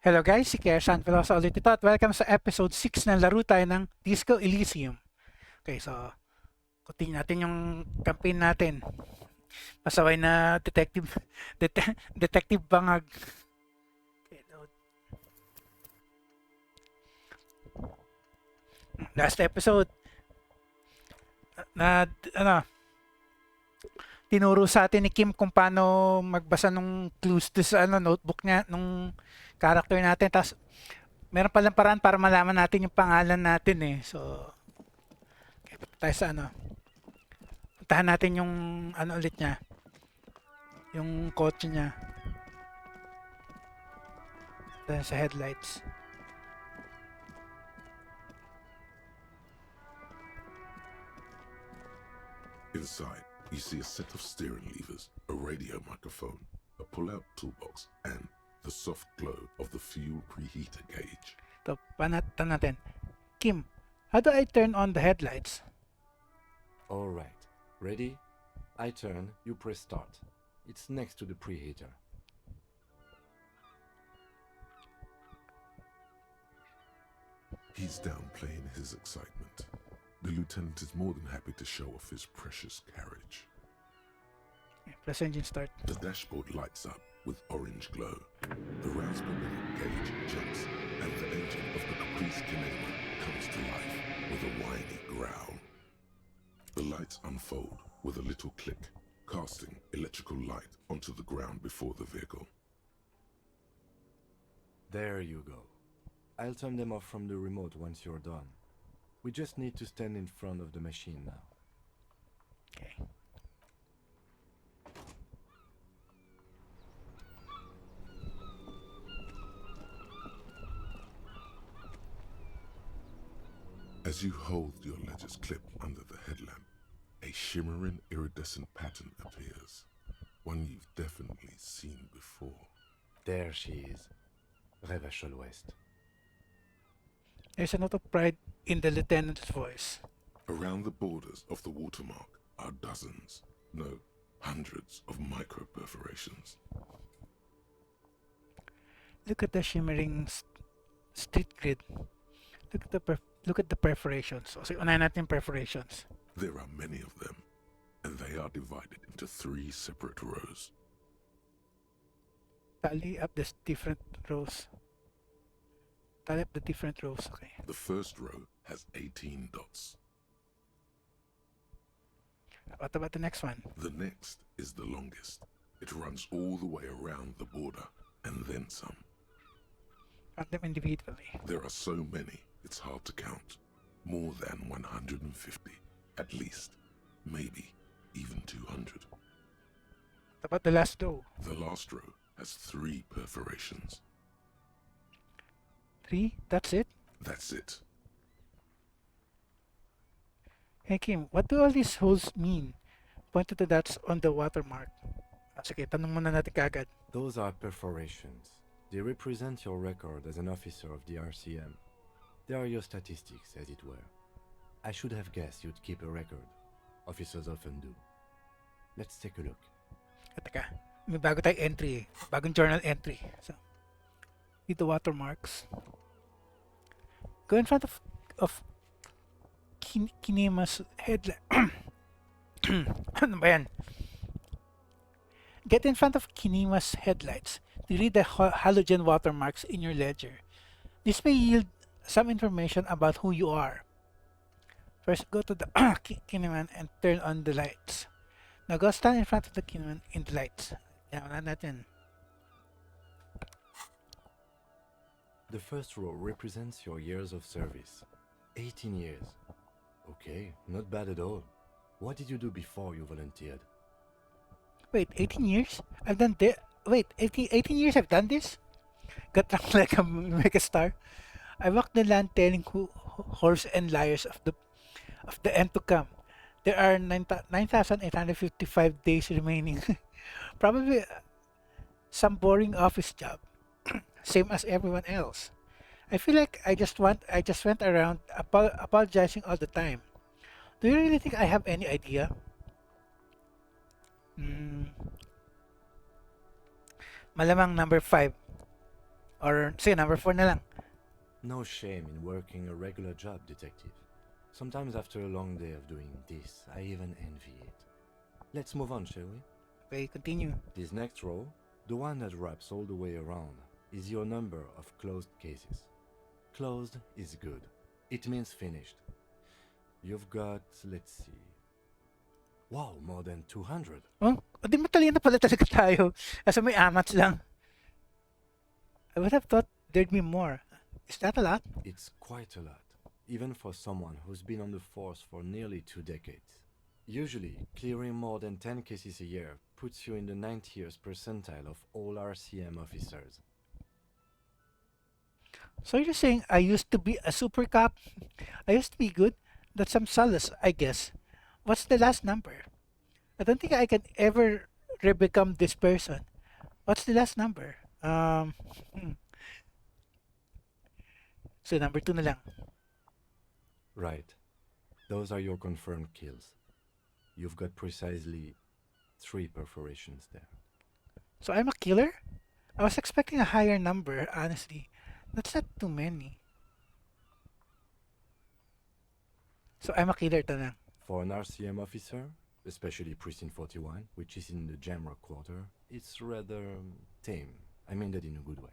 Hello guys, si Kaya Velosa ulit ito at welcome sa episode 6 ng laro tayo ng Disco Elysium. Okay, so continue natin yung campaign natin. Pasaway na detective detective bangag. Okay, load. Last episode na tinuro sa atin ni Kim kung paano magbasa ng clues sa notebook niya nung character natin. Tapos meron palang paraan para malaman natin yung pangalan natin eh. So okay, punta tayo sa puntahan natin yung ulit niya. Yung kotse niya. Dahil sa headlights. Inside, you see a set of steering levers, a radio microphone, a pull-out toolbox, and the soft glow of the fuel preheater gauge. Ito, panatan natin. Kim, how do I turn on the headlights? Alright, ready? I turn, you press start. It's next to the preheater. He's downplaying his excitement. The lieutenant is more than happy to show off his precious carriage. Okay, press engine start. The dashboard lights up with orange glow. The raspberry gauge jumps, and the engine of the Caprice Kinema comes to life with a whiny growl. The lights unfold with a little click, casting electrical light onto the ground before the vehicle. There you go. I'll turn them off from the remote once you're done. We just need to stand in front of the machine now. Okay. As you hold your ledger's clip under the headlamp, a shimmering iridescent pattern appears. One you've definitely seen before. There she is. Revachol West. There's a note of pride in the lieutenant's voice. Around the borders of the watermark are dozens, no, hundreds of micro perforations. Look at the shimmering street grid. Look at the perforations. So, unahin natin yung perforations. There are many of them, and they are divided into 3 separate rows. Tally up the different rows. Tally up the different rows, okay. The first row has 18 dots. What about the next one? The next is the longest. It runs all the way around the border, and then some. Count them individually. There are so many, it's hard to count. More than 150, at least. Maybe even 200. What about the last row? The last row has 3 perforations. 3? That's it? That's it. Hey Kim, what do all these holes mean? Point to the dots on the watermark. Sige, tanong muna natin kagad. Those are perforations. They represent your record as an officer of the RCM. They are your statistics, as it were. I should have guessed you'd keep a record. Officers often do. Let's take a look. Teka, may bago tayong entry eh. Bagong journal entry. So, read the watermarks. Go in front of Kinema's headlight. Ano ba yan? Get in front of Kinema's headlights to read the halogen watermarks in your ledger. This may yield some information about who you are. First, go to the Kinema and turn on the lights. Now go stand in front of the Kinema in the lights. Yan, wala natin. The first row represents your years of service. 18 years. Okay, not bad at all. What did you do before you volunteered? Wait, 18 years? I've done this? Wait, 18 years I've done this? Got drunk like a mega star. I walked the land telling horse and liars of the end to come. There are 9,855 days remaining. Probably some boring office job. Same as everyone else. I feel like I just went around apologizing all the time. Do you really think I have any idea? Malamang number 5. Or, sige, number 4 na lang. No shame in working a regular job, detective. Sometimes after a long day of doing this, I even envy it. Let's move on, shall we? Okay, continue. This next row, the one that wraps all the way around, is your number of closed cases. Closed is good. It means finished. You've got, let's see. Wow, more than 200. Oh, di matalino pala talaga tayo. Kasi may amats lang. I would have thought there'd be more. Is that a lot? It's quite a lot, even for someone who's been on the force for nearly 2 decades. Usually, clearing more than 10 cases a year puts you in the 90th percentile of all RCM officers. So you're saying I used to be a super cop? I used to be good? That's some solace, I guess. What's the last number? I don't think I can ever re-become this person. What's the last number? So number 2 na lang. Right. Those are your confirmed kills. You've got precisely 3 perforations there. So I'm a killer? I was expecting a higher number, honestly. That's not too many. So I'm a killer to lang. For an RCM officer, especially Precinct 41, which is in the Jamrock quarter, it's rather tame. I mean that in a good way.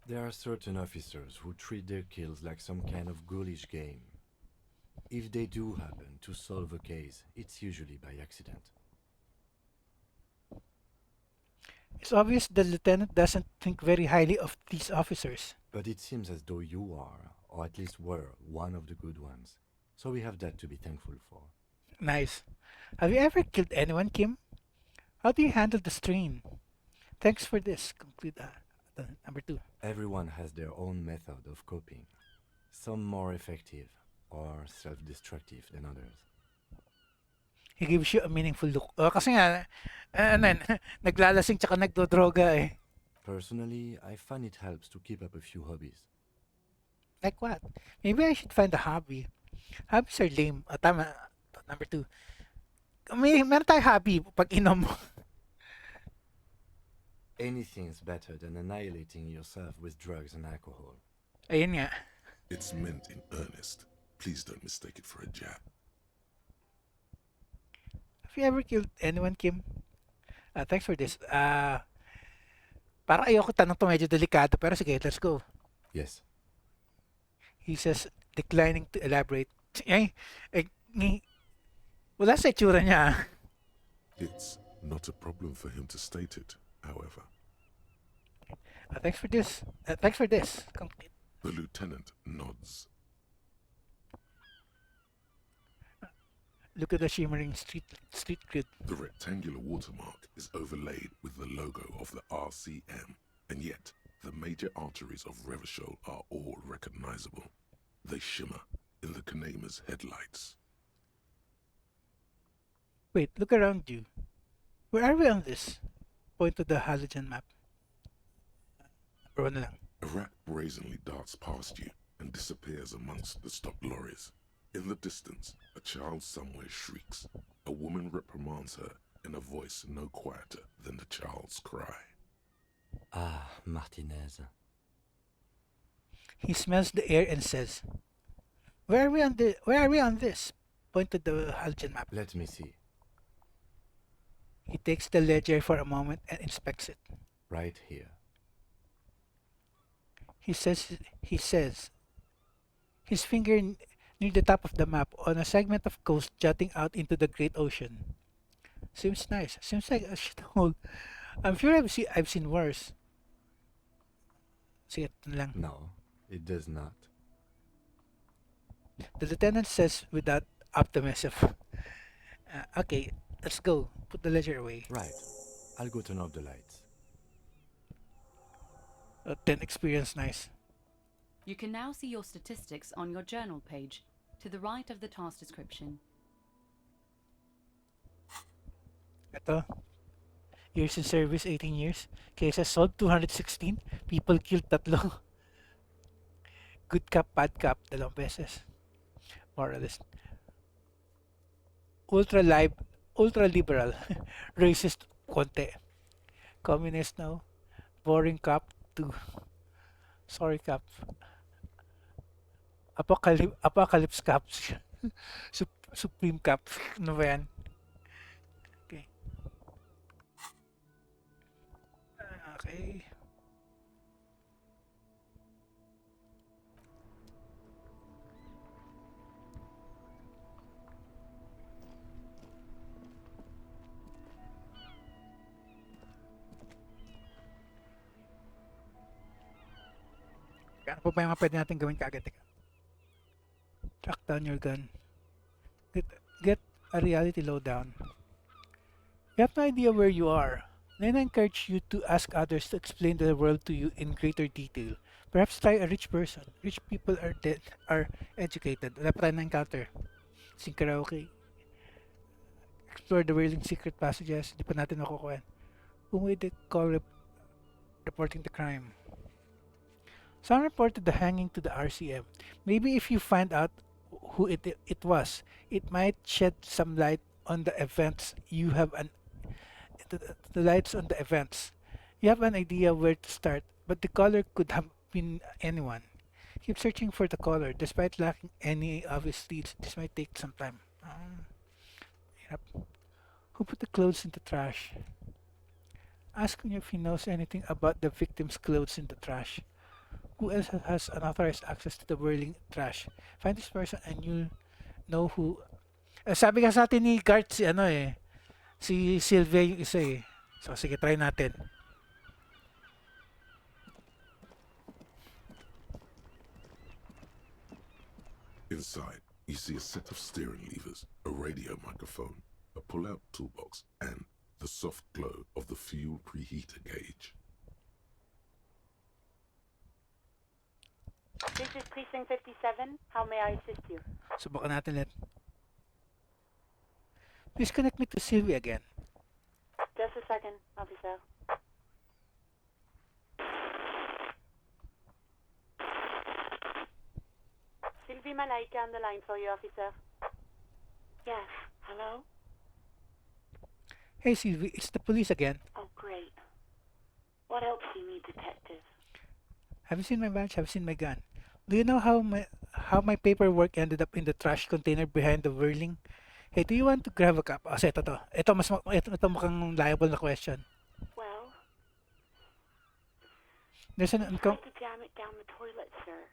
There are certain officers who treat their kills like some kind of ghoulish game. If they do happen to solve a case, it's usually by accident. It's obvious the lieutenant doesn't think very highly of these officers. But it seems as though you are, or at least were, one of the good ones. So we have that to be thankful for. Nice. Have you ever killed anyone, Kim? How do you handle the strain? Thanks for this. Conclude number 2. Everyone has their own method of coping. Some more effective or self-destructive than others. He gives you a meaningful look. Kasi nga, naglalasing tsaka nagdodroga eh. Personally, I find it helps to keep up a few hobbies. Like what? Maybe I should find a hobby. Hobbies are lame. Tama. Number 2. Meron tayo hobby pag inom mo. Anything's better than annihilating yourself with drugs and alcohol. Ayun nga. It's meant in earnest. Please don't mistake it for a jab. Have you ever killed anyone, Kim? Thanks for this. Para ayoko tanong to medyo delikado, pero sige, let's go. Yes. He says, declining to elaborate. Wala sa itsura niya. It's not a problem for him to state it, however. Thanks for this. Thanks for this. The lieutenant nods. Look at the shimmering street grid. The rectangular watermark is overlaid with the logo of the RCM, and yet the major arteries of Revachol are all recognizable. They shimmer in the Kanema's headlights. Wait, look around you. Where are we on this? Point to the halogen map. Number 1 na lang. A rat brazenly darts past you and disappears amongst the stopped lorries. In the distance, a child somewhere shrieks. A woman reprimands her in a voice no quieter than the child's cry. Ah, Martinez. He smells the air and says, Where are we on this? Point to the halogen map. Let me see. He takes the ledger for a moment and inspects it. Right here. He says his finger near the top of the map on a segment of coast jutting out into the great ocean. Seems nice. Seems like a shithole. I'm sure I've seen worse. Sige, ito na lang. No, it does not. The lieutenant says without optimism. Okay, let's go. Put the ledger away. Right. I'll go turn off the lights. 10 experience, nice. You can now see your statistics on your journal page, to the right of the task description. Ito. Years in service, 18 years. Cases solved, 216. People killed, 3. Good cop, bad cop, 2 beses. Moralist. Ultra liberal. Racist, konti. Communist, no. Boring cop, 2. Sorry, Cap. Apocalypse Cap. Supreme Cap. Ano ba yan? Okay. Okay. Ano pa ba yung mga pwede natin gawin kaagad? Teka. Track down your gun. Get a reality lowdown. You have no idea where you are. Then I encourage you to ask others to explain the world to you in greater detail. Perhaps try a rich person. Rich people are educated. Wala pa tayo na-encounter. Sing karaoke. Explore the whirling secret passages. Di pa natin nakukuha. Who made the call reporting the crime? Some reported the hanging to the RCM. Maybe if you find out who it was, it might shed some light on the events. The lights on the events. You have an idea where to start, but the caller could have been anyone. Keep searching for the caller. Despite lacking any obvious leads, this might take some time. Yep. Who put the clothes in the trash? Ask him if he knows anything about the victim's clothes in the trash. Who else has unauthorized access to the whirling trash? Find this person and you'll know who. Sabi nga sa atin ni Gart si Sylvia yung isa eh. So sige, try natin. Inside, you see a set of steering levers, a radio microphone, a pull-out toolbox, and the soft glow of the fuel preheater gauge. This is Precinct 57. How may I assist you? Subukan natin ulit. Please connect me to Sylvia again. Just a second, officer. Sylvie Malaika on the line for you, officer. Yes, hello? Hey Sylvie, it's the police again. Oh, great. What else do you need, detective? Have you seen my badge? Have you seen my gun? Do you know how my paperwork ended up in the trash container behind the whirling? Hey, do you want to grab a cup? Kasi ito. Ito mukhang liable na question. Well, There's an I tried to jam it down the toilet, sir,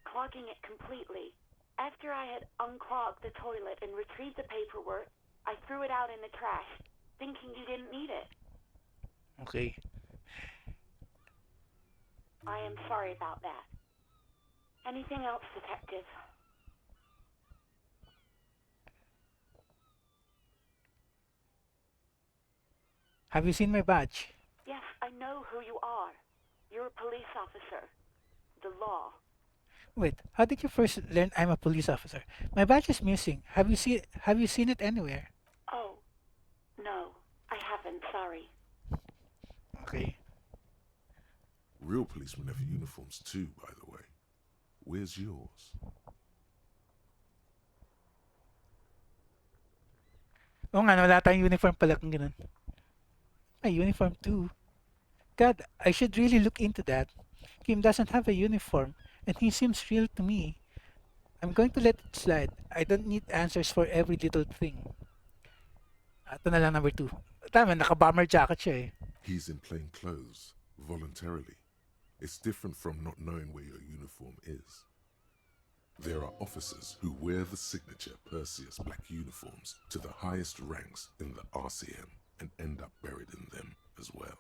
clogging it completely. After I had unclogged the toilet and retrieved the paperwork, I threw it out in the trash, thinking you didn't need it. Okay. I am sorry about that. Anything else, detective? Have you seen my badge? Yes, I know who you are. You're a police officer. The law. Wait, how did you first learn I'm a police officer? My badge is missing. Have you seen it anywhere? Oh, no, I haven't, sorry. Okay. Real policemen have uniforms too, by the way. Where's yours? Oo nga, wala tayong uniform pala kung ganun. My uniform too. God, I should really look into that. Kim doesn't have a uniform, and he seems real to me. I'm going to let it slide. I don't need answers for every little thing. Ito na lang number 2. Tama, naka-bomber jacket siya eh. He's in plain clothes, voluntarily. It's different from not knowing where your uniform is. There are officers who wear the signature Perseus black uniforms to the highest ranks in the RCM and end up buried in them as well.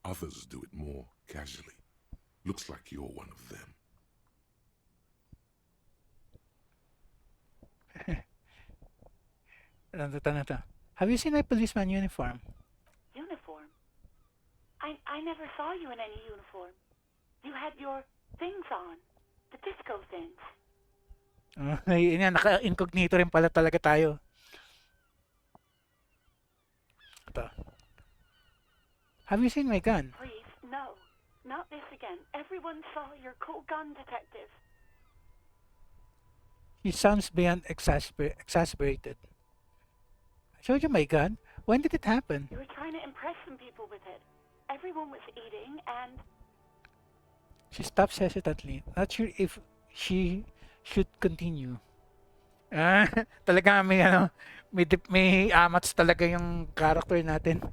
Others do it more casually. Looks like you're one of them. Ito. Have you seen my policeman uniform? Uniform? I never saw you in any uniform. You had your things on. The disco things. Yun nga, naka-incognito rin pala talaga tayo. Ito. Have you seen my gun? Please, no. Not this again. Everyone saw your cool gun, detective. He sounds beyond exasperated. I showed you my gun? When did it happen? You were trying to impress some people with it. Everyone was eating, and She stops hesitantly, not sure if she should continue. Ah, talaga may ano, may amats talaga yung character natin.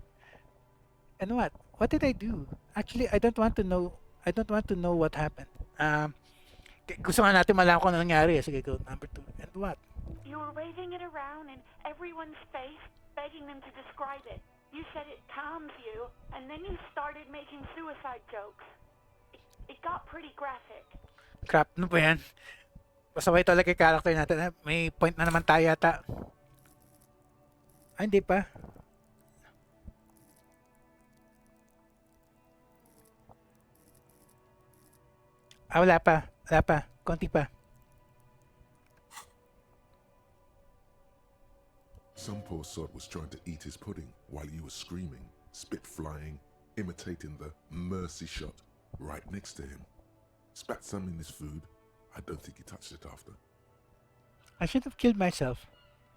And what? What did I do? Actually, I don't want to know. I don't want to know what happened. Gusto nga natin malaman kung ano nangyari. Sige, go. Number 2. And what? You were waving it around in everyone's face, begging them to describe it. You said it calms you, and then you started making suicide jokes. It got pretty graphic. Crap, ano ba yan? Pasaway talaga yung character natin. May point na naman tayo yata. Hindi pa. Wala pa. Wala pa. Konti pa. Some poor sod was trying to eat his pudding while you were screaming, spit flying, imitating the mercy shot right next to him. Spat some in his food. I don't think he touched it after. I should have killed myself.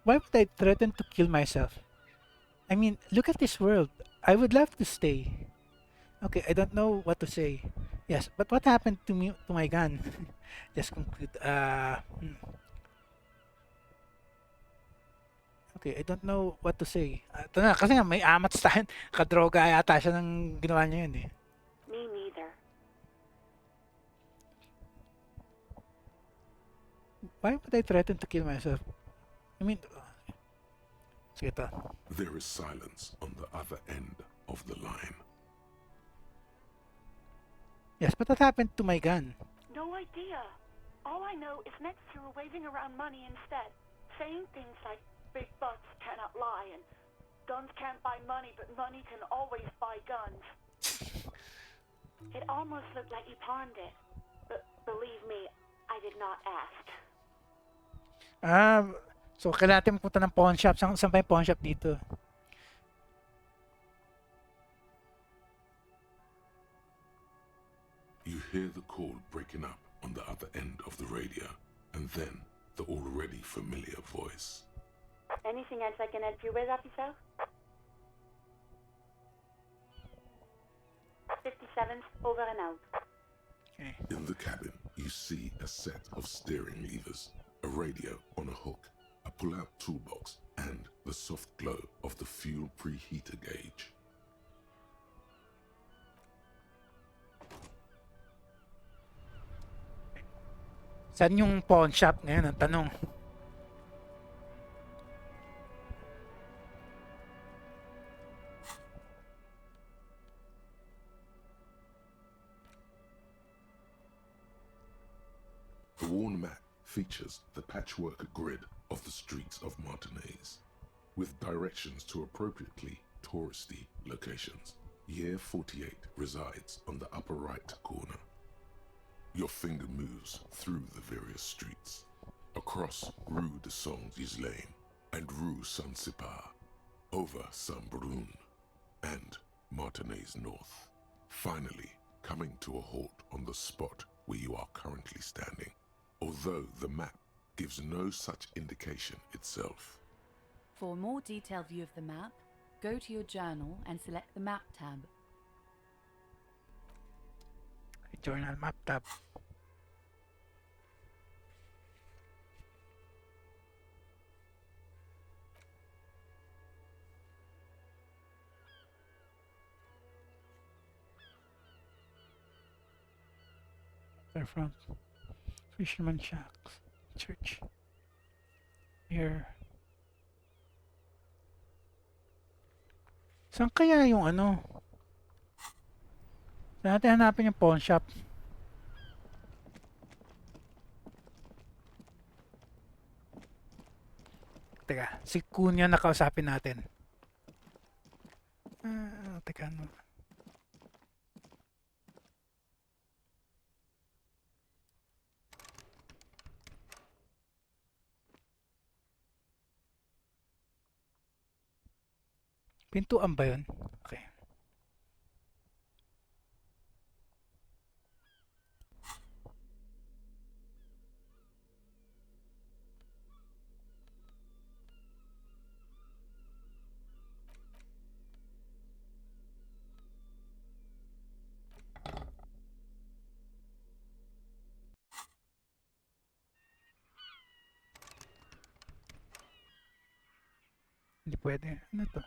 Why would I threaten to kill myself? I mean, look at this world. I would love to stay. Okay, I don't know what to say. Yes, but what happened to me, to my gun? Just conclude. Okay, I don't know what to say. Ito na, kasi nga may amats tayo. Kadroga yata siya ng ginawa niya yun eh. Me neither. Why would I threaten to kill myself? I mean, sige ito. There is silence on the other end of the line. Yes, but what happened to my gun? No idea. All I know is next you were waving around money instead, saying things like big bucks cannot lie and guns can't buy money, but money can always buy guns. It almost looked like you pawned it, but believe me, I did not ask. So kailangan natin magpunta ng pawn shop. Saan ba yung pawn shop dito? You hear the call breaking up on the other end of the radio, and then the already familiar voice. Anything else I can help you with, officer? 57th, over and out. Okay. In the cabin, you see a set of steering levers, a radio on a hook, a pull-out toolbox, and the soft glow of the fuel preheater gauge. Saan yung pawn shop ngayon? Ang tanong. The worn map features the patchwork grid of the streets of Martinez, with directions to appropriately touristy locations. Year 48 resides on the upper right corner. Your finger moves through the various streets, across Rue de Saint-Ghislain and Rue Saint-Sipar, over Saint-Brun and Martinez North, finally coming to a halt on the spot where you are currently standing, although the map gives no such indication itself. For a more detailed view of the map, go to your journal and select the Map tab. Journal map tab. Front. Fisherman Shacks. Church. Here. Saan kaya yung ano? Saan natin hanapin yung pawn shop? Teka, si Kun yung nakausapin natin. Teka, ano? Pintuan ba yun? Okay. pwede. Ano to?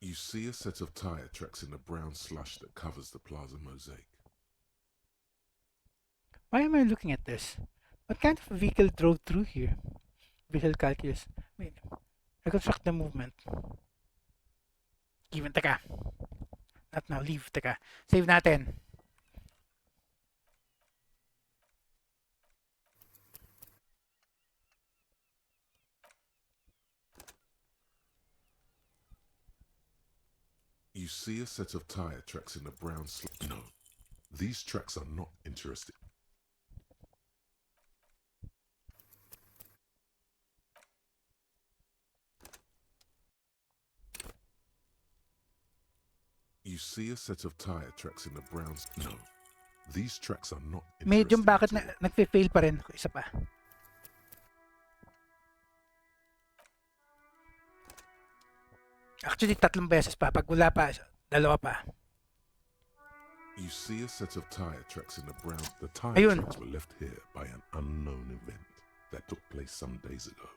You see a set of tire tracks in the brown slush that covers the plaza mosaic. Why am I looking at this? What kind of vehicle drove through here? Visual calculus. Wait. Reconstruct the movement. Given, teka. Not now, leave, teka. Save natin. You see a set of tire tracks in the brown slush. No, these tracks are not interesting. You see a set of tire tracks in the brown. No, these tracks are not interesting. Medium, bakit at all. nagfe-fail pa rin? Isa pa. Actually, 3 beses pa. Pag wala pa, 2 pa. You see a set of tire tracks in the brown. The tire Ayun. tracks were left here by an unknown event that took place some days ago.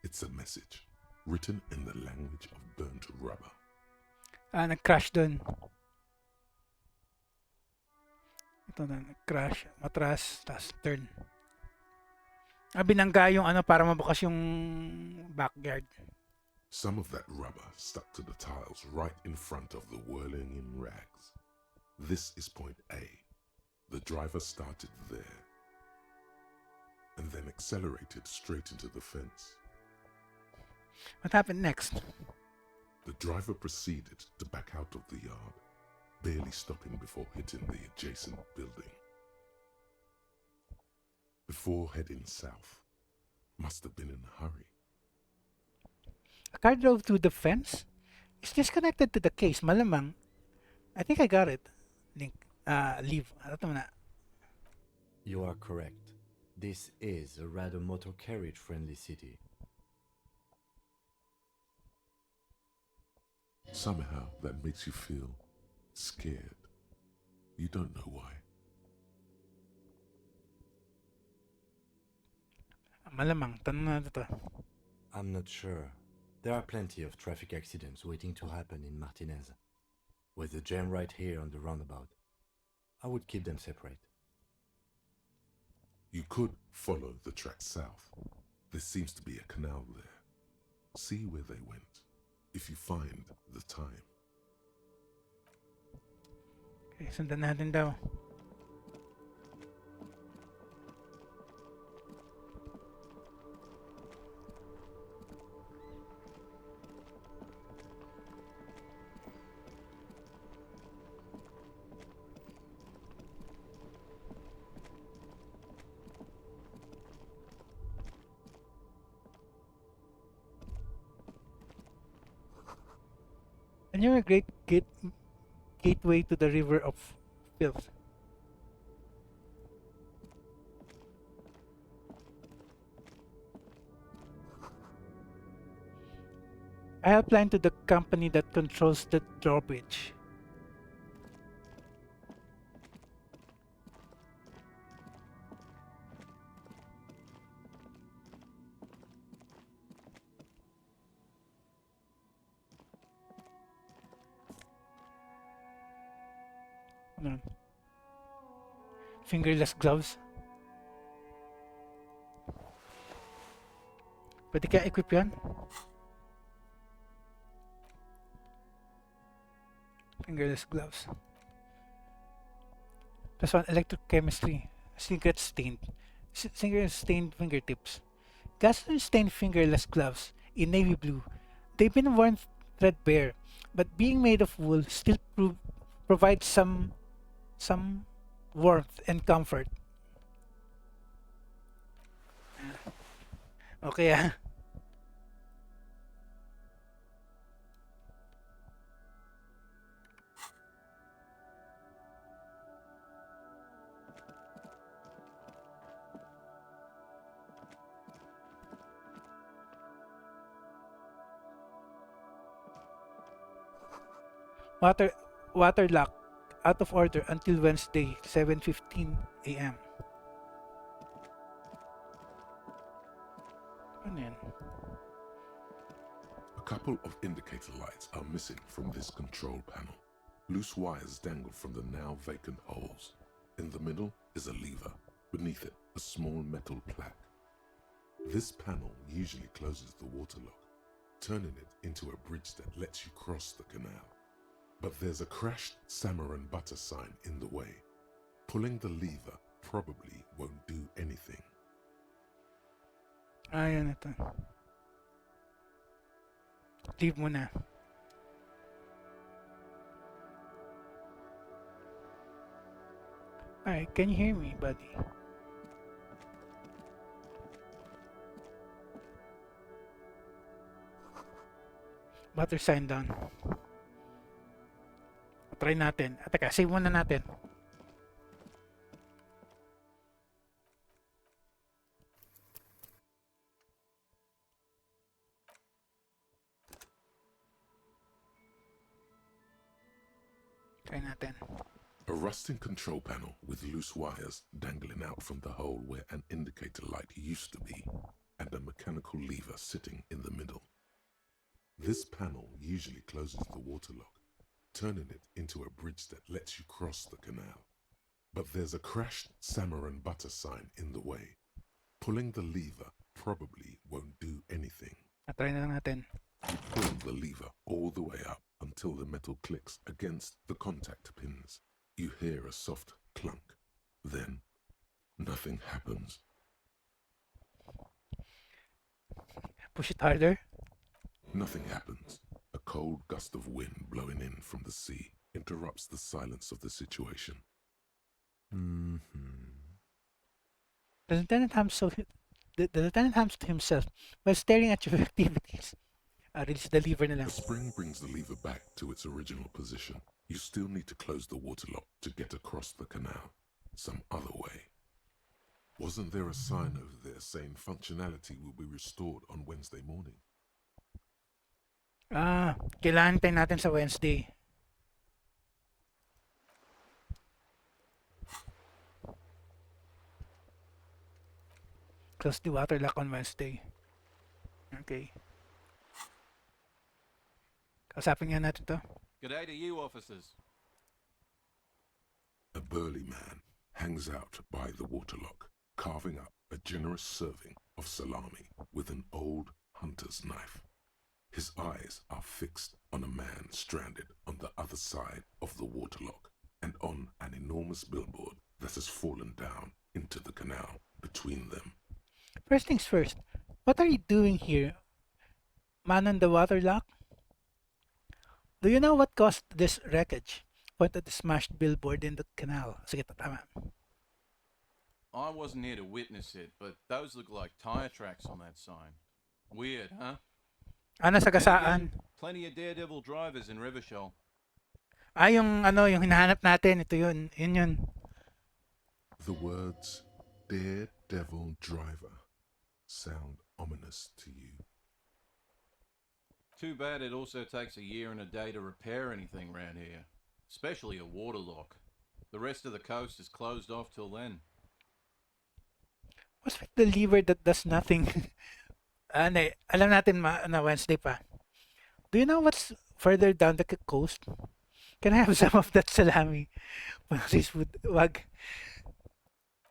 It's a message written in the language of burnt rubber. Nag-crash dun. Ito na, nag-crash. Matras, tas turn. Binangga yung ano para mabukas yung backyard. Some of that rubber stuck to the tiles right in front of the whirling in rags. This is point A. The driver started there and then accelerated straight into the fence. What happened next? The driver proceeded to back out of the yard, barely stopping before hitting the adjacent building. Before heading south, must have been in a hurry. A car drove through the fence? It's disconnected to the case. Malamang. I think I got it. Link. Leave. Ito na. You are correct. This is a rather motor carriage friendly city. Somehow that makes you feel scared. You don't know why. Malamang. Tanong na ito. I'm not sure. There are plenty of traffic accidents waiting to happen in Martinez. With the jam right here on the roundabout, I would keep them separate. You could follow the track south. There seems to be a canal there. See where they went, if you find the time. Okay, sundan natin daw. And you're a great gateway to the river of filth. I applied to the company that controls the drawbridge. No. Fingerless gloves. Pwede kaya equip yan? Fingerless gloves. Plus 1 electrochemistry. Cigarette stained. Cigarette stained fingertips. Gasoline stained fingerless gloves in navy blue. They've been worn threadbare, but being made of wool still provides some warmth and comfort. Okay, Water lock out of order until Wednesday 7:15 a.m. couple of indicator lights are missing from this control panel. Loose wires dangle from the now vacant holes. In the middle is a lever. Beneath it, a small metal plaque. This panel usually closes the water lock, turning it into a bridge that lets you cross the canal. But there's a crashed salmon and butter sign in the way. Pulling the lever probably won't do anything. Ayan ito. Leave mo na. Alright, can you hear me, buddy? Butter sign down. Try natin. Teka, save muna natin. Try natin. A rusting control panel with loose wires dangling out from the hole where an indicator light used to be, and a mechanical lever sitting in the middle. This panel usually closes the water lock, turning it into a bridge that lets you cross the canal. But there's a crashed salmon and butter sign in the way. Pulling the lever probably won't do anything. Try na lang natin. You pull the lever all the way up until the metal clicks against the contact pins. You hear a soft clunk. Then, nothing happens. Push it harder. Nothing happens. A cold gust of wind blowing in from the sea interrupts the silence of the situation. The lieutenant hums to himself while staring at your activities. Release the lever na lang. The spring brings the lever back to its original position. You still need to close the water lock to get across the canal. Some other way. Wasn't there a sign over there saying functionality will be restored on Wednesday morning? Kailangan tayo natin sa Wednesday. Close the water lock on Wednesday. Okay. Kausapin nga natin to. G'day to you, officers. A burly man hangs out by the waterlock, carving up a generous serving of salami with an old hunter's knife. His eyes are fixed on a man stranded on the other side of the waterlock and on an enormous billboard that has fallen down into the canal between them. First things first, what are you doing here? Man on the waterlock? Do you know what caused this wreckage? Point at the smashed billboard in the canal. Sige, tama. I wasn't here to witness it, but those look like tire tracks on that sign. Weird, huh? Nasagasaan. Plenty of daredevil drivers in Revachol. Yung hinahanap natin. Ito yun. Yun. The words "Daredevil Driver" sound ominous to you. Too bad it also takes a year and a day to repair anything round here. Especially a water lock. The rest of the coast is closed off till then. What's with the lever that does nothing? Alam natin na Wednesday pa. Do you know what's further down the coast? Can I have some of that salami? Wag.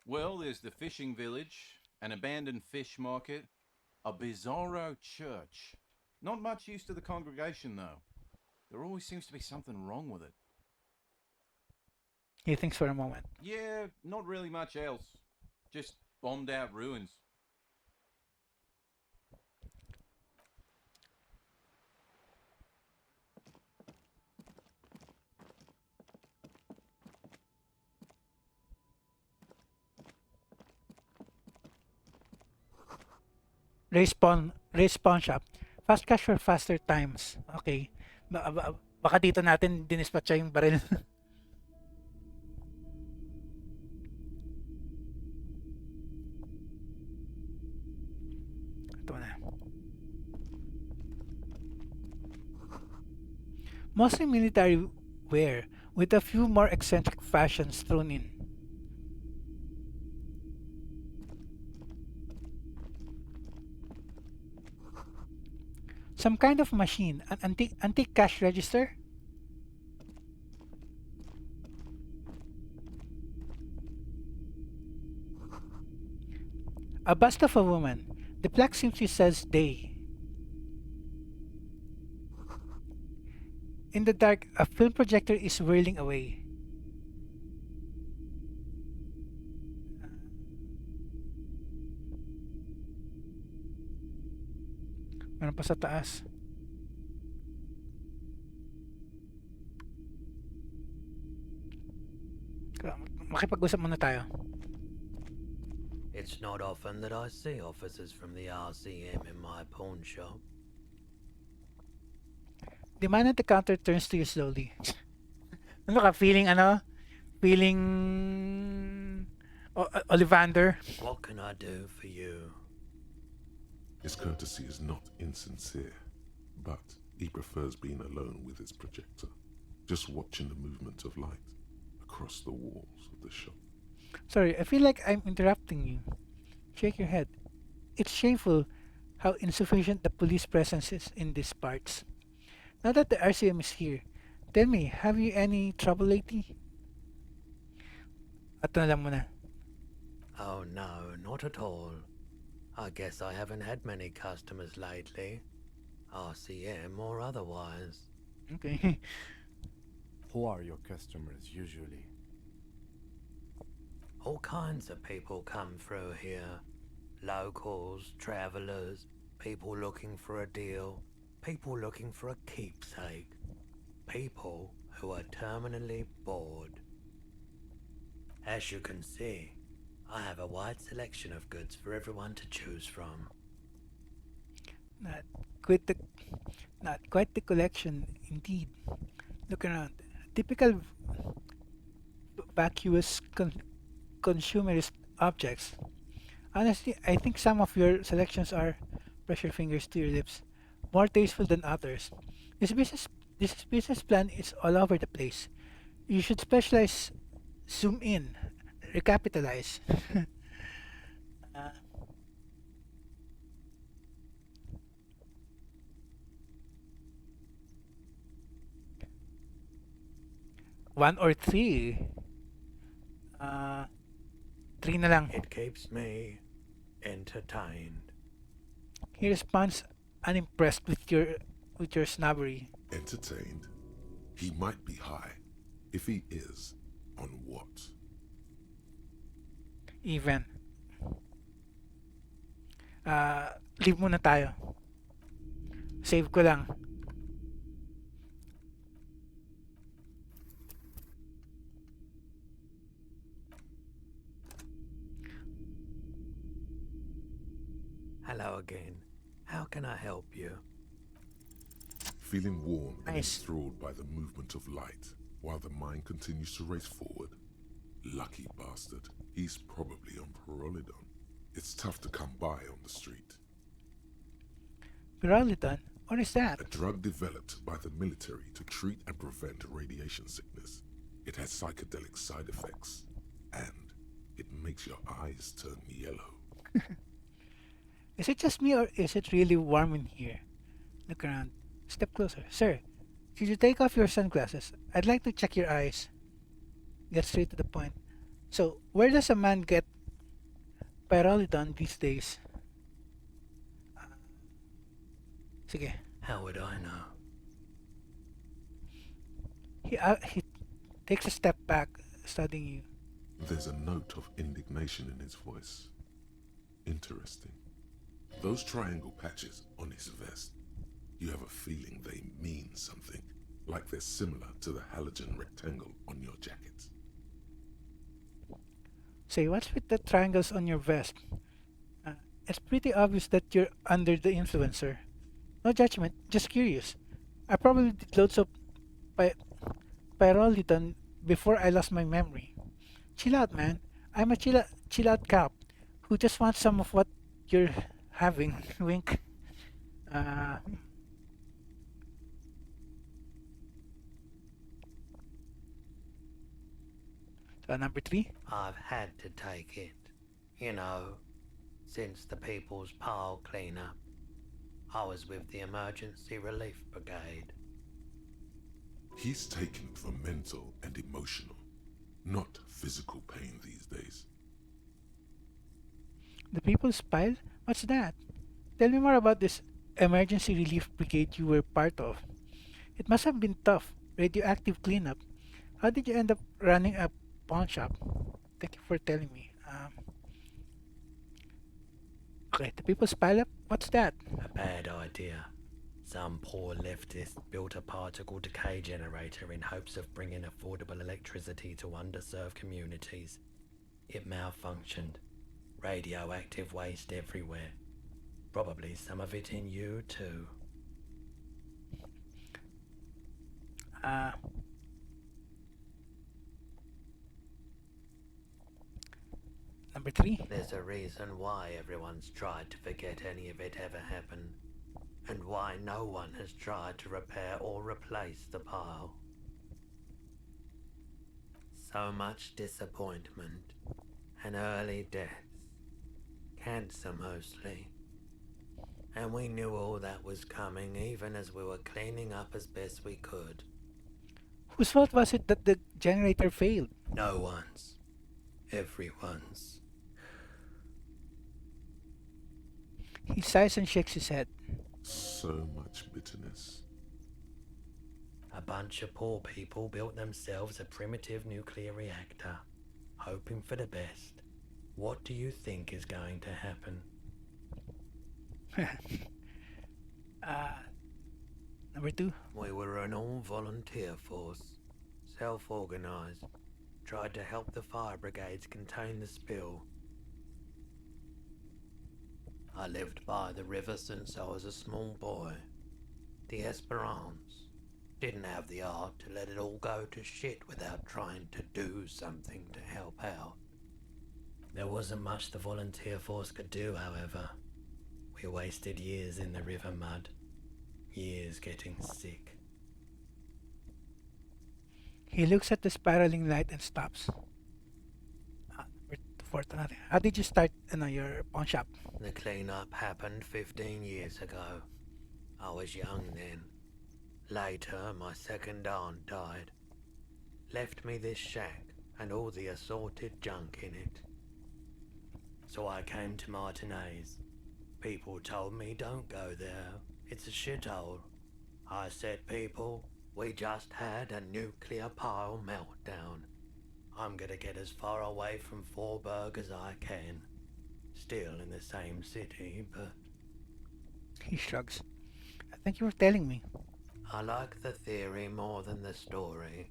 Well, there's the fishing village, an abandoned fish market, a bizarro church. Not much use to the congregation, though. There always seems to be something wrong with it. He thinks for a moment. Yeah, not really much else. Just bombed out ruins. Respawn shop. Fast cash for faster times. Okay. Baka dito natin dinispatcha yung baril. Ito na. Mostly military wear with a few more eccentric fashions thrown in. Some kind of machine. An antique cash register? A bust of a woman. The plaque simply says day. In the dark, a film projector is whirling away. Meron pa sa taas. Makipag-usap muna tayo. It's not often that I see officers from the RCM in my pawn shop. The man at the counter turns to you slowly. Ano ka? Feeling ano? Feeling... Ollivander? What can I do for you? His courtesy is not insincere, but he prefers being alone with his projector, just watching the movement of light across the walls of the shop. Sorry, I feel like I'm interrupting you. Shake your head. It's shameful how insufficient the police presence is in these parts. Now that the RCM is here, tell me, have you any trouble lately? Ato na lang muna. Oh no, not at all. I guess I haven't had many customers lately, RCM or otherwise. Okay. Who are your customers usually? All kinds of people come through here. Locals, travellers, people looking for a deal, people looking for a keepsake, people who are terminally bored. As you can see, I have a wide selection of goods for everyone to choose from. Not quite the collection, indeed. Look around. Typical vacuous consumerist objects. Honestly, I think some of your selections are, press your fingers to your lips, more tasteful than others. This business plan is all over the place. You should specialize, zoom in, recapitalize. One or three. Three na lang. It keeps me entertained. He responds, unimpressed with your snobbery. Entertained? He might be high. If he is, on what? Even. Leave muna tayo. Save ko lang. Hello again. How can I help you? Feeling warm and Nice. enthralled by the movement of light, while the mind continues to race forward. Lucky bastard. He's probably on Pyrrolidon. It's tough to come by on the street. Pyrrolidon? What is that? A drug developed by the military to treat and prevent radiation sickness. It has psychedelic side effects, and it makes your eyes turn yellow. Is it just me or is it really warm in here? Look around. Step closer. Sir, could you take off your sunglasses? I'd like to check your eyes. Get straight to the point. So, where does a man get Pyrrolidon these days? Sige. How would I know? He takes a step back, studying you. There's a note of indignation in his voice. Interesting. Those triangle patches on his vest, you have a feeling they mean something, like they're similar to the halogen rectangle on your jacket. Say, what's with the triangles on your vest? It's pretty obvious that you're under the influence, sir. No judgment, just curious. I probably did loads of Pyrrolidon before I lost my memory. Chill out, man. I'm a chill out cop who just wants some of what you're having. Wink. So number 3. I've had to take it. You know, since the people's pile cleanup. I was with the Emergency Relief Brigade. He's taken for mental and emotional, not physical pain these days. The People's Pile? What's that? Tell me more about this emergency relief brigade you were part of. It must have been tough, radioactive cleanup. How did you end up running a pawn shop? Thank you for telling me. Okay, the People's Pile up? What's that? A bad idea. Some poor leftist built a particle decay generator in hopes of bringing affordable electricity to underserved communities. It malfunctioned. Radioactive waste everywhere. Probably some of it in you too. Uh, Number 3. There's a reason why everyone's tried to forget any of it ever happened, and why no one has tried to repair or replace the pile. So much disappointment, and early deaths. Cancer mostly. And we knew all that was coming even as we were cleaning up as best we could. Whose fault was it that the generator failed? No one's. Everyone's. He sighs and shakes his head. So much bitterness. A bunch of poor people built themselves a primitive nuclear reactor, hoping for the best. What do you think is going to happen? Number 2. We were an all-volunteer force, self-organized, tried to help the fire brigades contain the spill. I lived by the river since I was a small boy. The Esperance. Didn't have the art to let it all go to shit without trying to do something to help out. There wasn't much the volunteer force could do, however. We wasted years in the river mud. Years getting sick. He looks at the spiraling light and stops. How did you start your pawn shop? The cleanup happened 15 years ago. I was young then. Later, my second aunt died. Left me this shack and all the assorted junk in it. So I came to Martinez. People told me don't go there. It's a shithole. I said, people, we just had a nuclear pile meltdown. I'm gonna get as far away from Forburg as I can. Still in the same city, but... He shrugs. Thank you for telling me. I like the theory more than the story.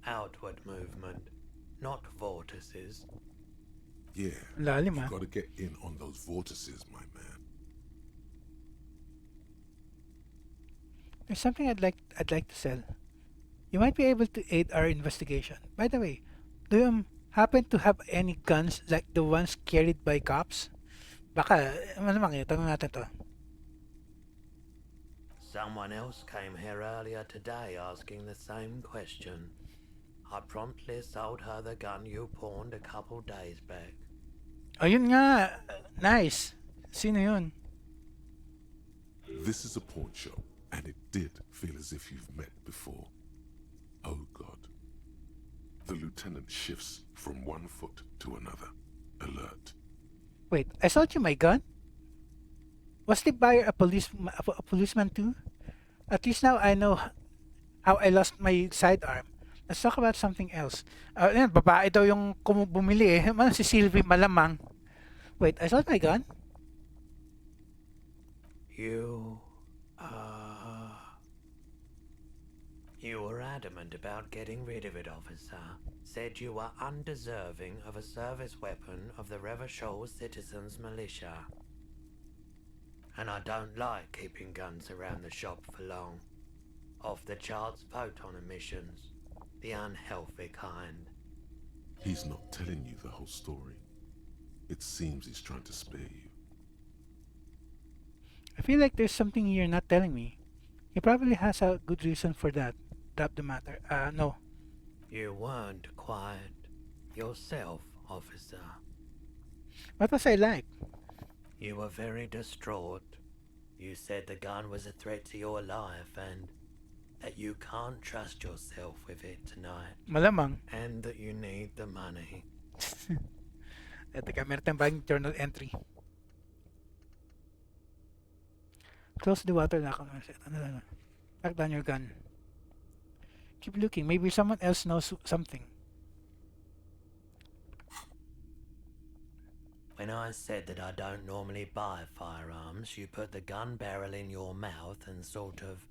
Outward movement, not vortices. Yeah, Lalim, you've ah. got to get in on those vortices, my man. There's something I'd like to sell. You might be able to aid our investigation. By the way, do you happen to have any guns like the ones carried by cops? Baka, malamang yun, tanong natin to. Someone else came here earlier today asking the same question. I promptly sold her the gun you pawned a couple days back. Ayun nga, nice. Sino yun? This is a pawn shop, and it did feel as if you've met before. Oh God. The lieutenant shifts from one foot to another. Alert. Wait, I sold you my gun? Was the buyer a policeman too? At least now I know how I lost my sidearm. Let's talk about something else. Yan, babae daw yung bumili eh. Man, si Sylvie malamang. Wait, I sold my gun? You were adamant about getting rid of it, officer. Said you were undeserving of a service weapon of the Revachol Citizens Militia. And I don't like keeping guns around the shop for long. Off the charts photon emissions. The unhealthy kind. He's not telling you the whole story. It seems he's trying to spare you. I feel like there's something you're not telling me. He probably has a good reason for that. Drop the matter. No. You weren't quiet yourself, officer. What was I like? You were very distraught. You said the gun was a threat to your life and that you can't trust yourself with it tonight. Malamang. And that you need the money. Teka, meron tayong bagong journal entry. Close the water lock. Lock down your gun. Keep looking. Maybe someone else knows something. When I said that I don't normally buy firearms, you put the gun barrel in your mouth and sort of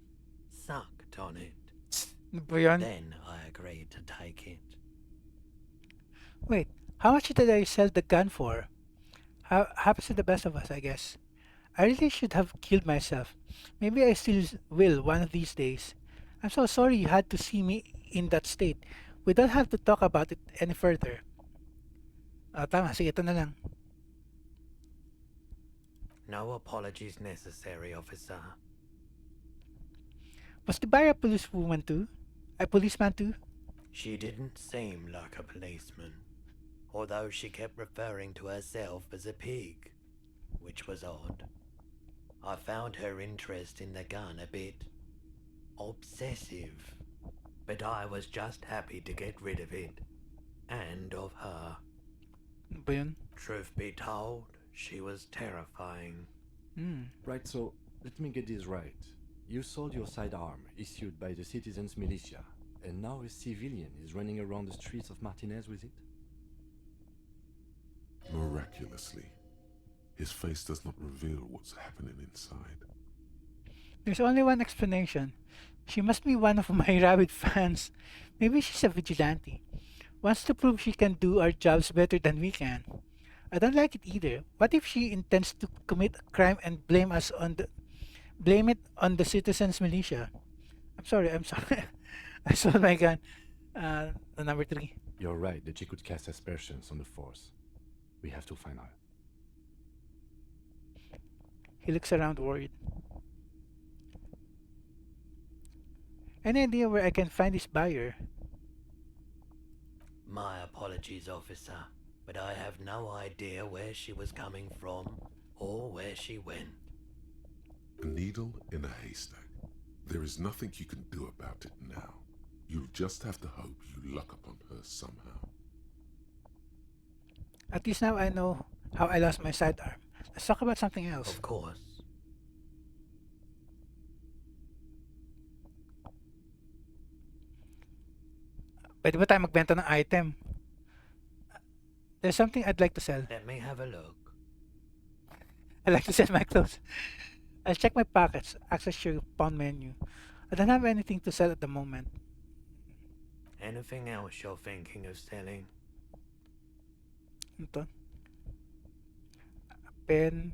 sucked on it. Ano ba yun? Then I agreed to take it. Wait, how much did I sell the gun for? Happens to the best of us, I guess. I really should have killed myself. Maybe I still will one of these days. I'm so sorry you had to see me in that state. We don't have to talk about it any further. Tama. Sige, ito na lang. No apologies necessary, officer. Was the buyer a policewoman too? A policeman too? She didn't seem like a policeman, although she kept referring to herself as a pig, which was odd. I found her interest in the gun a bit obsessive, but I was just happy to get rid of it, and of her. Ano ba yun? Truth be told, she was terrifying. Right, so let me get this right. You sold your sidearm, issued by the citizens' militia, and now a civilian is running around the streets of Martinez with it? Miraculously, his face does not reveal what's happening inside. There's only one explanation. She must be one of my rabid fans. Maybe she's a vigilante. Wants to prove she can do our jobs better than we can. I don't like it either. What if she intends to commit a crime and blame it on the citizens militia? I'm sorry. I sold my gun. The number 3. You're right that she could cast aspersions on the force. We have to find her. He looks around worried. Any idea where I can find this buyer? My apologies, officer, but I have no idea where she was coming from or where she went. A needle in a haystack. There is nothing you can do about it now. You'll just have to hope you luck upon her somehow. At least now I know how I lost my sidearm. Let's talk about something else. Of course. Pwede ba tayo magbenta ng item? There's something I'd like to sell. Let me have a look. I'd like to sell my clothes. I'll check my pockets. Access your pawn menu. I don't have anything to sell at the moment. Anything else you're thinking of selling? Ano to? Pen.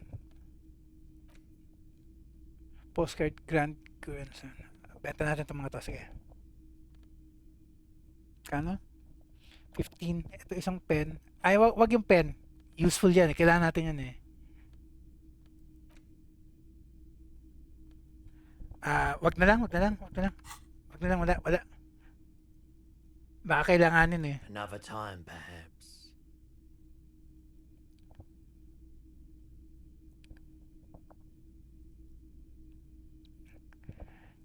Postcard Grand Grandson. Benta natin itong mga to. Sige. Kano? 15. Ito isang pen. Ay, wag yung pen. Useful yan. Kailangan natin yan eh. Wag na lang. Wala. Baka kailanganin eh. Another time, perhaps.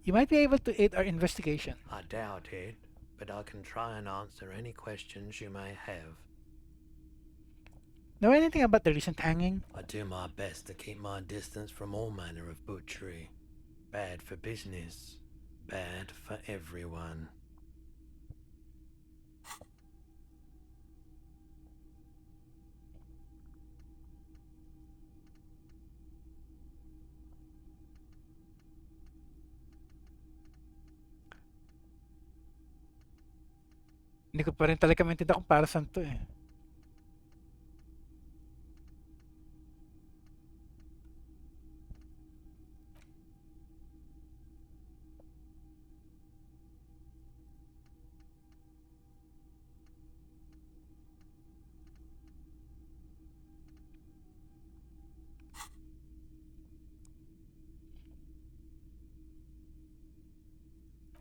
You might be able to aid our investigation. I doubt it, but I can try and answer any questions you may have. Know anything about the recent hanging? I do my best to keep my distance from all manner of butchery. Bad for business. Bad for everyone. Hindi ko pa rin talaga maintindihan kung para saan to eh.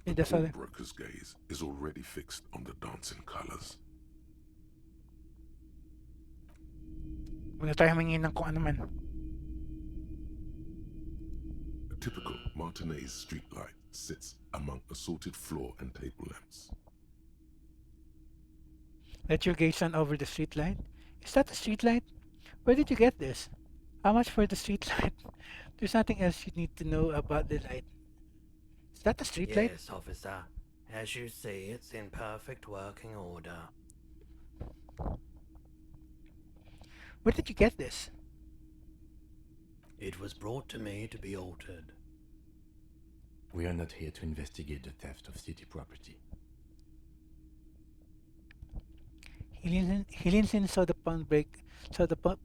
The That's all. pawnbroker's gaze is already fixed on the dancing colors. Huwag na tayo humingi ng kung ano man. typical Martinez streetlight sits among assorted floor and table lamps. Let your gaze run over the street light. Is that a street light? Where did you get this? How much for the street light? There's nothing else you need to know about the light. Is that a street light? Yes, officer. As you see, it's in perfect working order. Where did you get this? It was brought to me to be altered. We are not here to investigate the theft of city property. He leans in so the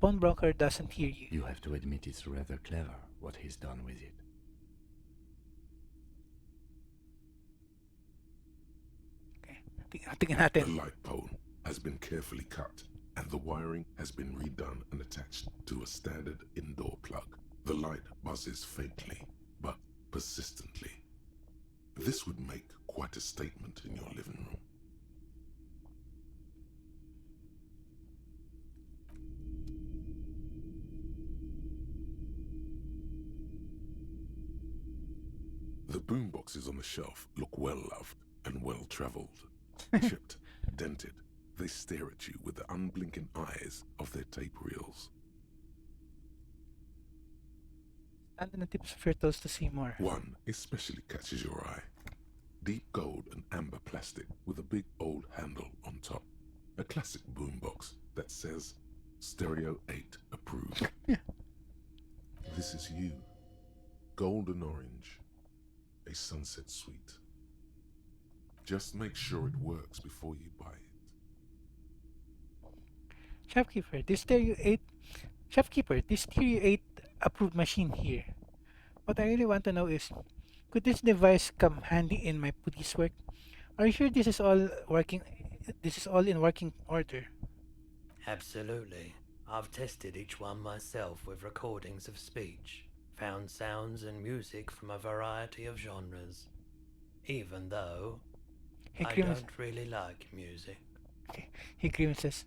pawnbroker doesn't hear you. You have to admit it's rather clever what he's done with it. Tingnan The natin. light pole has been carefully cut, and the wiring has been redone and attached to a standard indoor plug. The light buzzes faintly, but persistently. This would make quite a statement in your living room. The boomboxes on the shelf look well loved and well traveled. Chipped, dented, they stare at you with the unblinking eyes of their tape reels. Stand on the tips of your toes to see more. One especially catches your eye. Deep gold and amber plastic with a big old handle on top. A classic boombox that says Stereo 8 approved. This is you. Golden orange. A sunset suite. Just make sure it works before you buy it. Shopkeeper, this Stereo 8 approved machine here. What I really want to know is, could this device come handy in my police work? Are you sure this is all in working order? Absolutely. I've tested each one myself with recordings of speech, found sounds and music from a variety of genres. Even though He I grimaces. don't really like music. He grimaces.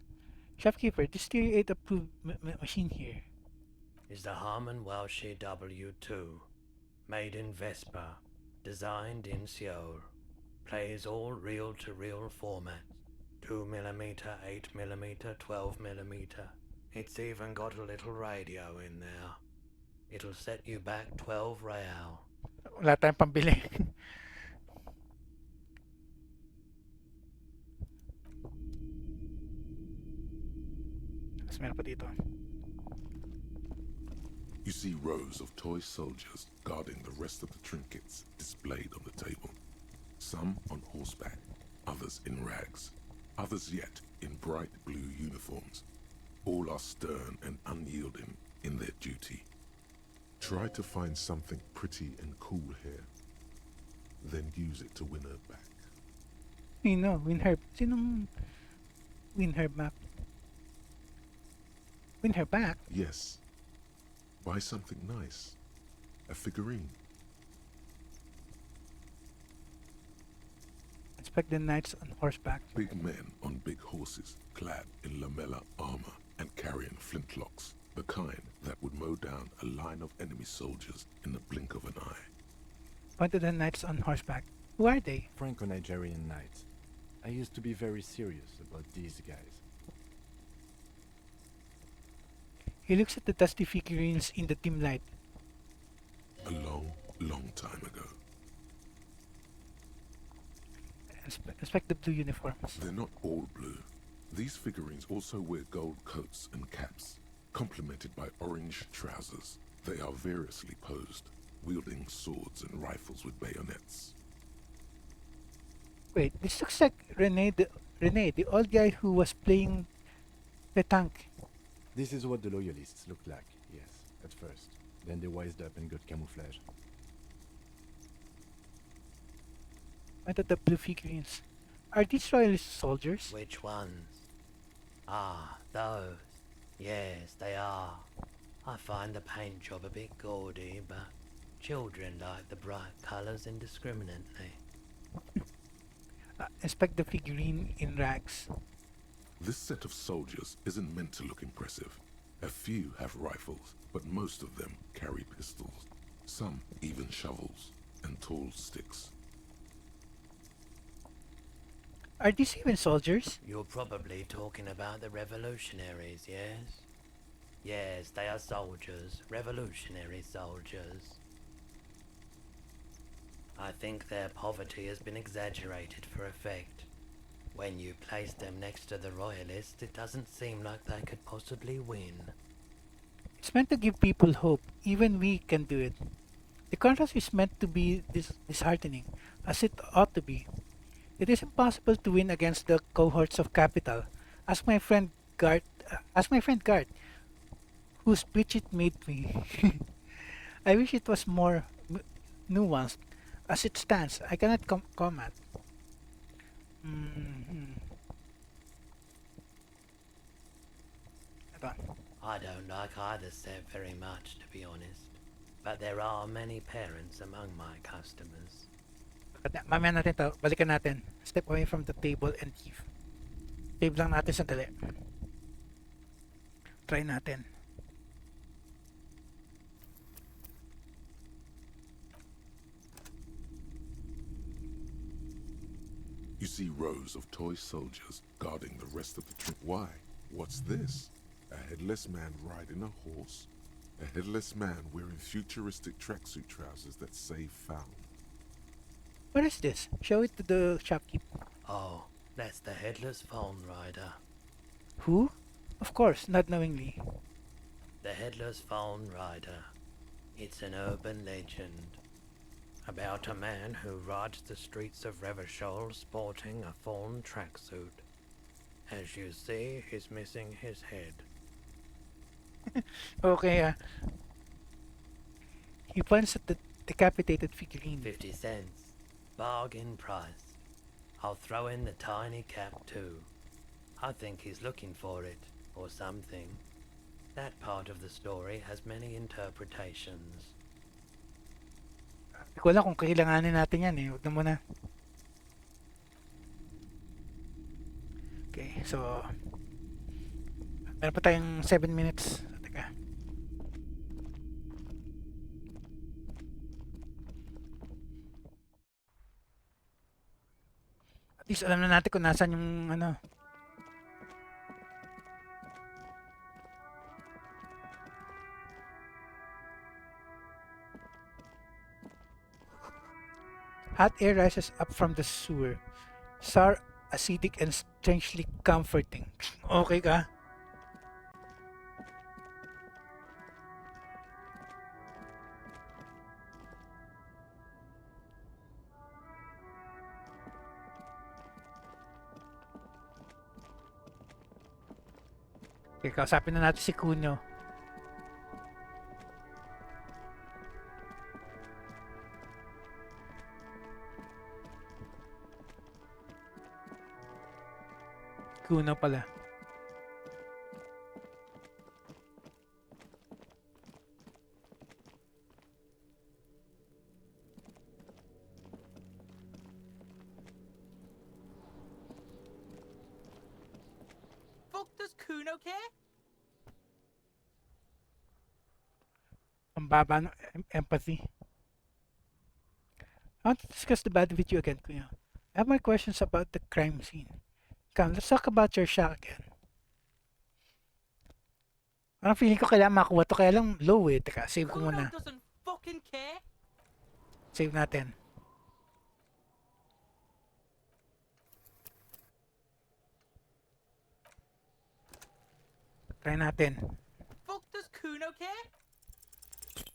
Shopkeeper, this Stereo 8 approved machine here. Is the Harman Welsh W2, made in Vespa, designed in Seoul, plays all reel-to-reel formats, 2mm, 8mm, 12mm. It's even got a little radio in there. It'll set you back 12 real. Wala tayong pambili. Mas meron pa dito. You see rows of toy soldiers guarding the rest of the trinkets displayed on the table. Some on horseback, others in rags, others yet in bright blue uniforms. All are stern and unyielding in their duty. Try to find something pretty and cool here, then use it to win her back. Sino? Win her. Sinong win her back? Win her back? Yes, buy something nice, a figurine. Inspect the knights on horseback. Big men on big horses, clad in lamella armor and carrying flintlocks, the kind that would mow down a line of enemy soldiers in the blink of an eye. Point to the knights on horseback. Who are they? Franco-Nigerian knights. I used to be very serious about these guys. He looks at the dusty figurines in the dim light. A long, long time ago. Inspect the blue uniforms. They're not all blue. These figurines also wear gold coats and caps, complemented by orange trousers. They are variously posed, wielding swords and rifles with bayonets. Wait, this looks like Rene, the old guy who was playing the tank. This is what the loyalists looked like, yes, at first. Then they wised up and got camouflage. Point at the blue figurines. Are these royalist soldiers? Which ones? Ah, those. Yes, they are. I find the paint job a bit gaudy, but children like the bright colours indiscriminately. Inspect the figurine in rags. This set of soldiers isn't meant to look impressive. A few have rifles, but most of them carry pistols. some even shovels and tall sticks. Are these even soldiers? You're probably talking about the revolutionaries, yes? Yes, they are soldiers, revolutionary soldiers. I think their poverty has been exaggerated for effect. When you place them next to the royalists, it doesn't seem like they could possibly win. It's meant to give people hope. Even we can do it. The contrast is meant to be disheartening, as it ought to be. It is impossible to win against the cohorts of capital. Ask my friend Gart. Ask my friend Gart, whose speech it made me. I wish it was more nuanced. As it stands, I cannot comment. Mhm. Ito. I don't like either set very much, to be honest. But there are many parents among my customers. Mamaya natin to. Balikan natin. Step away from the table and leave. Save lang natin sandali. Try natin. You see rows of toy soldiers guarding the rest of the trip. Why? What's this? A headless man riding a horse? A headless man wearing futuristic tracksuit trousers that say found. What is this? Show it to the shopkeep. Oh, that's the headless phone rider. Who? Of course, not knowingly. The headless phone rider. It's an urban legend about a man who rides the streets of Revachol sporting a fawn tracksuit. As you see, he's missing his head. Okay, he points at the decapitated figurine. 50 cents. Bargain price. I'll throw in the tiny cap too. I think he's looking for it, or something. That part of the story has many interpretations. Hindi ko alam kung kailanganin natin yan eh. Huwag na muna. Okay, so meron pa tayong 7 minutes. Teka. At least alam na natin kung nasan yung ano. Hot air rises up from the sewer. Sour, acidic, and strangely comforting. Okay ka? Okay, kausapin na natin si Kuno. Kuno pala. Fuck does Kuno care? Ang baba ng empathy. I want to discuss the bad with you again, Kuya. I have more questions about the crime scene. Come, let's talk about your shock again. Parang feeling ko kailangan makuha to, kaya lang low eh. Teka, save ko Kuno muna. doesn't fucking care. Save natin. Try natin. Fuck does Kuno care?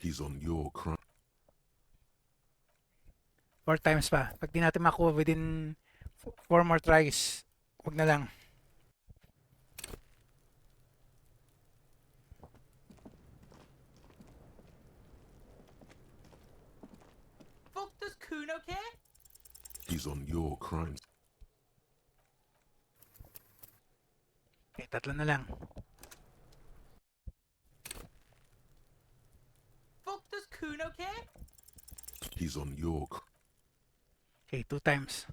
He's on your crime. 4 times pa. Pag di natin makuha within 4 more tries, huwag na lang. Fuck does Kuno care? He's on your crime. Okay, tatlo na lang. Fuck does Kuno care? He's on your Okay, 2 times.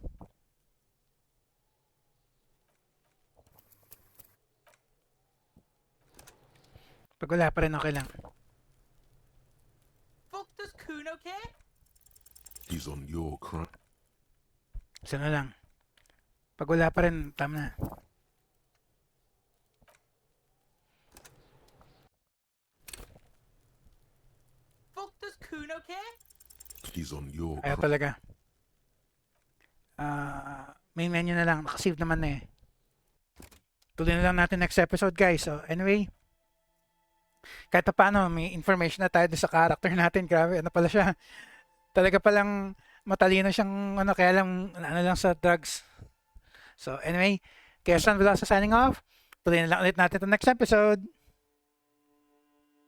Pag wala pa rin, okay lang. Fuck does coon okay? He's on your crime. Isa na lang. Pag wala pa rin, tama na. Fuck this coon okay? He's on your Ayaw talaga. Main menu na lang. Nakasave naman na eh. Tuloy na lang natin next episode, guys. So, anyway. Kahit pa paano, may information na tayo doon sa character natin. Grabe, ano pala siya. Talaga palang matalino siyang, ano, kaya lang, ano lang sa drugs. So, anyway. Kaya San Velosa signing off. Tuloy na lang ulit natin ito next episode.